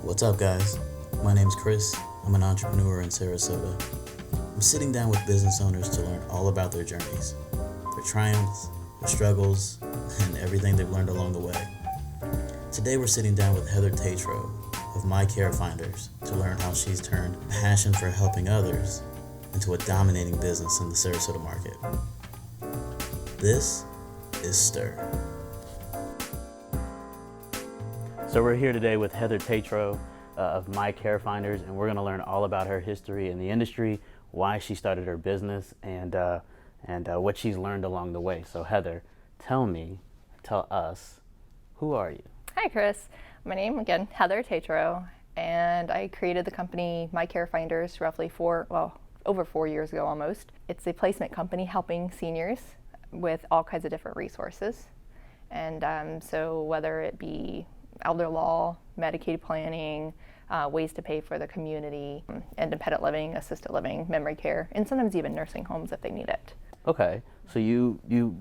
What's up, guys? My name's Chris. I'm an entrepreneur in Sarasota. I'm sitting down with business owners to learn all about their journeys, their triumphs, their struggles, and everything they've learned along the way. Today we're sitting down with Heather Tetrault of My Care Finders to learn how she's turned passion for helping others into a dominating business in the Sarasota market. This is Stir. So we're here today with Heather Tetrault of My Care Finders, and we're going to learn all about her history in the industry, why she started her business, and what she's learned along the way. So Heather, tell us, who are you? Hi, Chris. My name, again, Heather Tetrault, and I created the company My Care Finders roughly over 4 years ago almost. It's a placement company helping seniors with all kinds of different resources. And so whether it be elder law, Medicaid planning, ways to pay for the community, independent living, assisted living, memory care, and sometimes even nursing homes if they need it. Okay, so you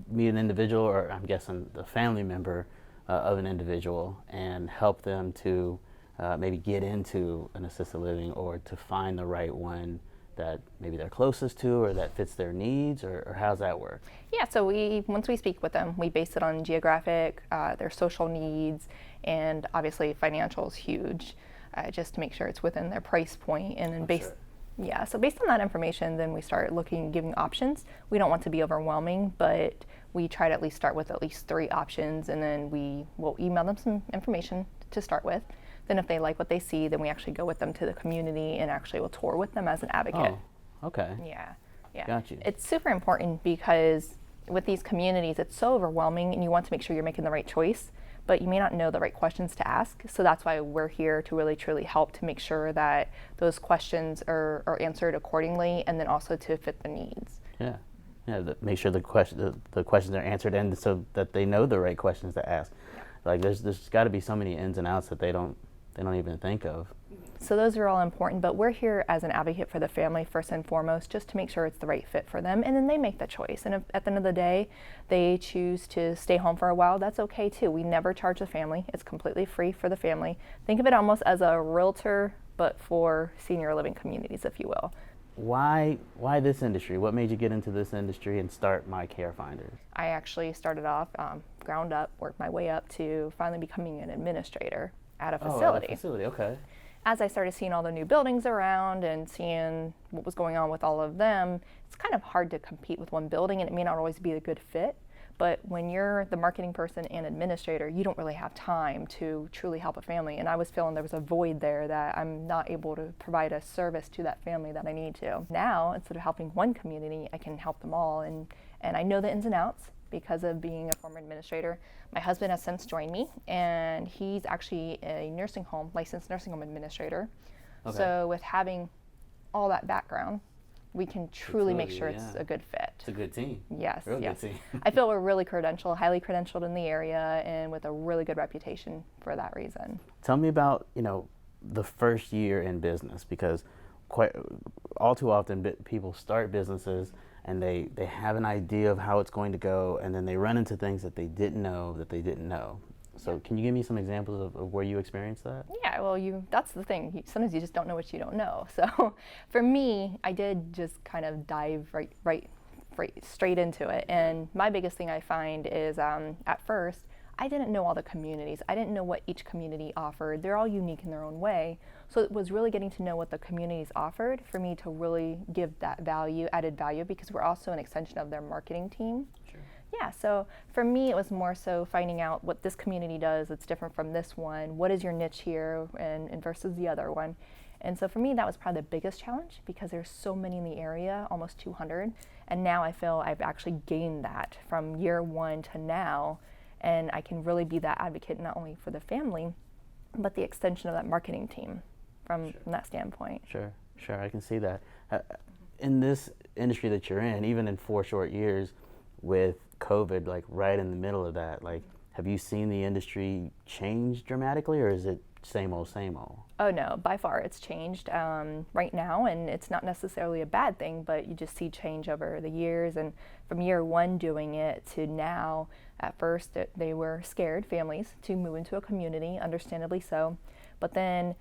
meet an individual, or I'm guessing the family member of an individual, and help them to maybe get into an assisted living or to find the right one that maybe they're closest to or that fits their needs, or how's that work? Yeah, so once we speak with them, we base it on geographic, their social needs, and obviously financial is huge, just to make sure it's within their price point. And then based on that information, then we start giving options. We don't want to be overwhelming, but we try to at least start with at least 3 options, and then we will email them some information to start with. Then if they like what they see, then we actually go with them to the community and actually will tour with them as an advocate. Oh, okay. Yeah. Got you. It's super important because with these communities, it's so overwhelming and you want to make sure you're making the right choice, but you may not know the right questions to ask. So that's why we're here to really truly help to make sure that those questions are answered accordingly, and then also to fit the needs. Yeah, make sure the questions are answered, and so that they know the right questions to ask. Yeah. Like there's got to be so many ins and outs that they don't even think of. So those are all important, but we're here as an advocate for the family first and foremost, just to make sure it's the right fit for them, and then they make the choice. And if at the end of the day they choose to stay home for a while, that's okay too. We never charge the family. It's completely free for the family. Think of it almost as a realtor, but for senior living communities, if you will. Why this industry? What made you get into this industry and start My Care Finders? I actually started off ground up, worked my way up to finally becoming an administrator at a facility. Oh, at a facility, okay. As I started seeing all the new buildings around and seeing what was going on with all of them, it's kind of hard to compete with one building, and it may not always be a good fit. But when you're the marketing person and administrator, you don't really have time to truly help a family. And I was feeling there was a void there, that I'm not able to provide a service to that family that I need to. Now, instead of helping one community, I can help them all. And I know the ins and outs because of being a former administrator. My husband has since joined me, and he's actually a licensed nursing home administrator. Okay. So with having all that background, we can truly make sure it's a good fit. It's a good team. Yes. Good team. I feel we're really highly credentialed in the area, and with a really good reputation for that reason. Tell me about, the first year in business, because all too often people start businesses and they have an idea of how it's going to go, and then they run into things that they didn't know. So can you give me some examples of where you experienced that? Yeah, well, that's the thing. Sometimes you just don't know what you don't know. So for me, I did just kind of dive right straight into it. And my biggest thing I find is at first, I didn't know all the communities. I didn't know what each community offered. They're all unique in their own way. So it was really getting to know what the communities offered for me to really give that added value, because we're also an extension of their marketing team. Sure. Yeah, so for me, it was more so finding out what this community does that's different from this one. What is your niche here and versus the other one? And so for me, that was probably the biggest challenge, because there's so many in the area, almost 200. And now I feel I've actually gained that from year one to now. And I can really be that advocate not only for the family, but the extension of that marketing team from that standpoint. Sure, I can see that. In this industry that you're in, even in 4 short years with COVID, like right in the middle of that, like, have you seen the industry change dramatically, or is it same old, same old? Oh no, by far it's changed right now, and it's not necessarily a bad thing, but you just see change over the years. And from year one doing it to now, at first they were scared, families, to move into a community, understandably so. But then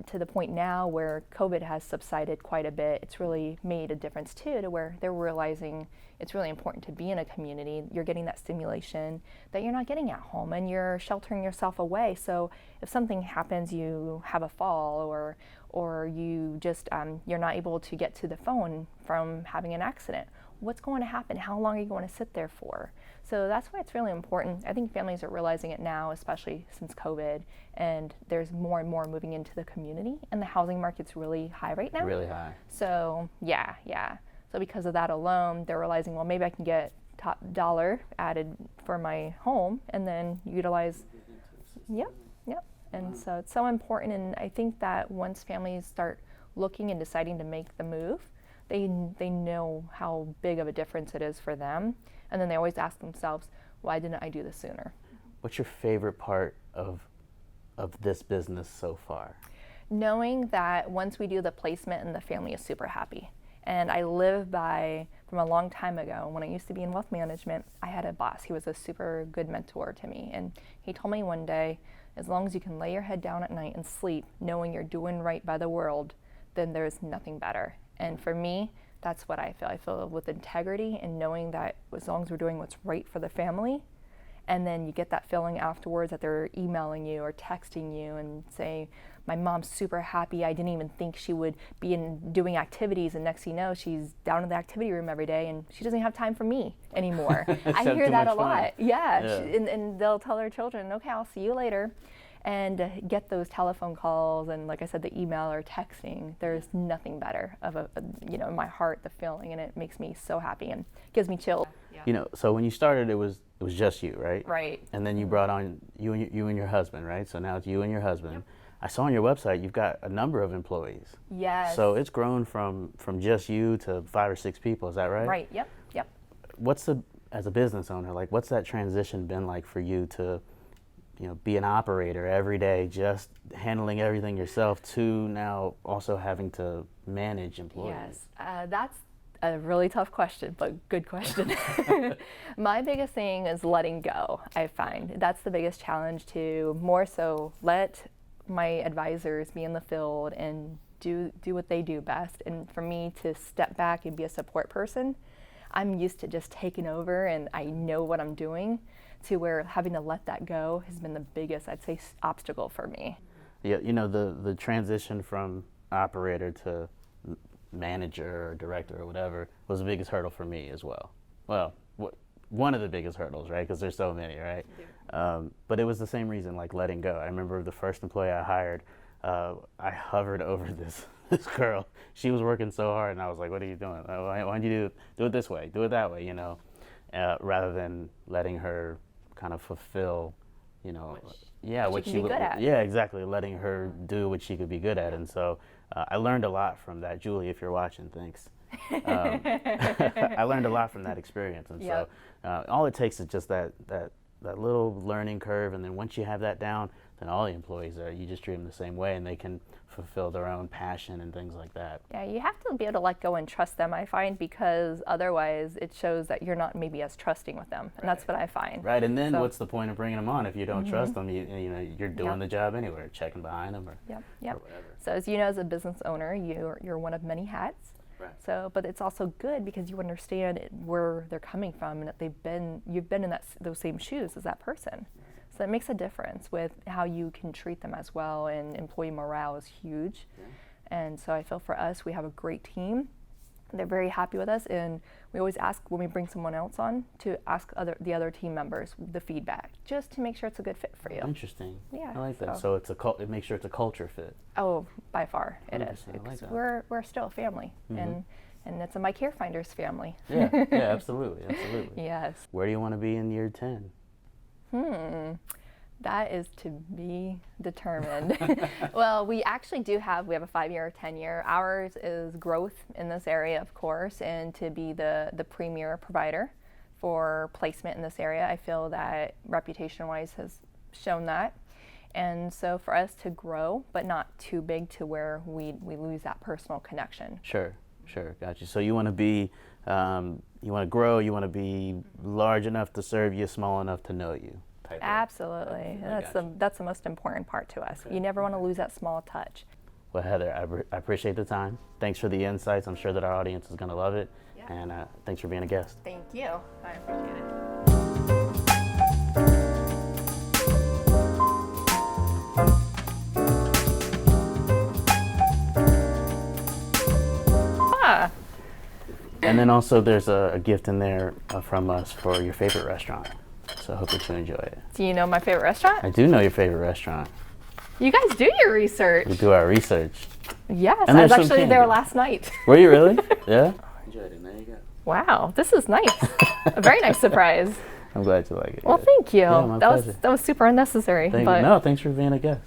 to the point now where COVID has subsided quite a bit, it's really made a difference too, to where they're realizing it's really important to be in a community. You're getting that stimulation that you're not getting at home, and you're sheltering yourself away. So if something happens, you have a fall, or you just you're not able to get to the phone from having an accident, what's going to happen? How long are you going to sit there for? So that's why it's really important. I think families are realizing it now, especially since COVID, and there's more and more moving into the community, and the housing market's really high right now. Really high. So yeah. So because of that alone, they're realizing, well, maybe I can get top dollar added for my home and then utilize. Yep. And so it's so important, and I think that once families start looking and deciding to make the move, they know how big of a difference it is for them, and then they always ask themselves, why didn't I do this sooner? What's your favorite part of this business so far? Knowing that once we do the placement and the family is super happy. And I live by, from a long time ago, when I used to be in wealth management, I had a boss. He was a super good mentor to me. And he told me one day, as long as you can lay your head down at night and sleep, knowing you're doing right by the world, then there's nothing better. And for me, that's what I feel. I feel with integrity and knowing that as long as we're doing what's right for the family, and then you get that feeling afterwards that they're emailing you or texting you and say, my mom's super happy. I didn't even think she would be doing activities, and next thing you know, she's down in the activity room every day, and she doesn't have time for me anymore. I hear that a lot. Yeah. And they'll tell their children, okay, I'll see you later. And get those telephone calls and, like I said, the email or texting. There's nothing better of in my heart, the feeling, and it makes me so happy and gives me chills. Yeah. So when you started, it was just you, right? Right. And then you brought on you and your husband, right? So now it's you and your husband. Yep. I saw on your website you've got a number of employees. Yes. So it's grown from just you to 5 or 6 people. Is that right? Right. Yep. As a business owner, like, what's that transition been like for you to, be an operator every day, just handling everything yourself, to now also having to manage employees? Yes, that's a really tough question, but good question. My biggest thing is letting go. I find that's the biggest challenge, to more so let my advisors be in the field and do what they do best, and for me to step back and be a support person. I'm used to just taking over, and I know what I'm doing, to where having to let that go has been the biggest, I'd say, obstacle for me. Yeah, the transition from operator to manager or director or whatever was the biggest hurdle for me as well. Well, one of the biggest hurdles, right? Because there's so many, right? But it was the same reason, like letting go. I remember the first employee I hired, I hovered over this girl. She was working so hard, and I was like, "What are you doing? Why don't you do it this way? Do it that way?" Rather than letting her kind of fulfill, what she would. Yeah, exactly. Letting her do what she could be good at, and so I learned a lot from that. Julie, if you're watching, thanks. I learned a lot from that experience, and so all it takes is just that little learning curve, and then once you have that down, then all the employees you just treat them the same way, and they can fulfill their own passion and things like that. Yeah, you have to be able to let go and trust them, I find, because otherwise it shows that you're not maybe as trusting with them, and that's what I find. Right, and then what's the point of bringing them on if you don't trust them? You're doing the job anywhere, checking behind them or whatever. So as you know, as a business owner, you're one of many hats. Right. So, but it's also good because you understand where they're coming from, and that you've been in those same shoes as that person. So it makes a difference with how you can treat them as well, and employee morale is huge. Yeah. And so I feel for us, we have a great team. They're very happy with us, and we always ask when we bring someone else on to ask the other team members the feedback, just to make sure it's a good fit for you. Interesting. Yeah. I like that. So it makes sure it's a culture fit. Oh, by far it is. I like that. We're still a family, and it's a My Care Finders family. Yeah, absolutely. Yes. Where do you want to be in year 10? That is to be determined. Well, we actually we have a 5-year, 10-year. Ours is growth in this area, of course, and to be the premier provider for placement in this area. I feel that reputation-wise has shown that. And so for us to grow, but not too big to where we lose that personal connection. Sure, gotcha. So you want to be, you want to grow, you want to be large enough to serve you, small enough to know you, type. Absolutely. That's the most important part to us. Okay. You never want to lose that small touch. Well, Heather, I appreciate the time. Thanks for the insights. I'm sure that our audience is going to love it. Yeah. And thanks for being a guest. Thank you. I appreciate it. Ah, And then also there's a gift in there from us for your favorite restaurant. So I hope that you enjoy it. do you know my favorite restaurant? I do know your favorite restaurant. You guys do your research. We do our research. Yes, And I was there's some actually there candy. last night. Were you really? Yeah? Enjoyed it. There you go. Wow, this is nice. A very nice surprise. I'm glad you like it. Well, yeah. thank you. Yeah, my pleasure. That was super unnecessary. Thank but you. No, thanks for being a guest.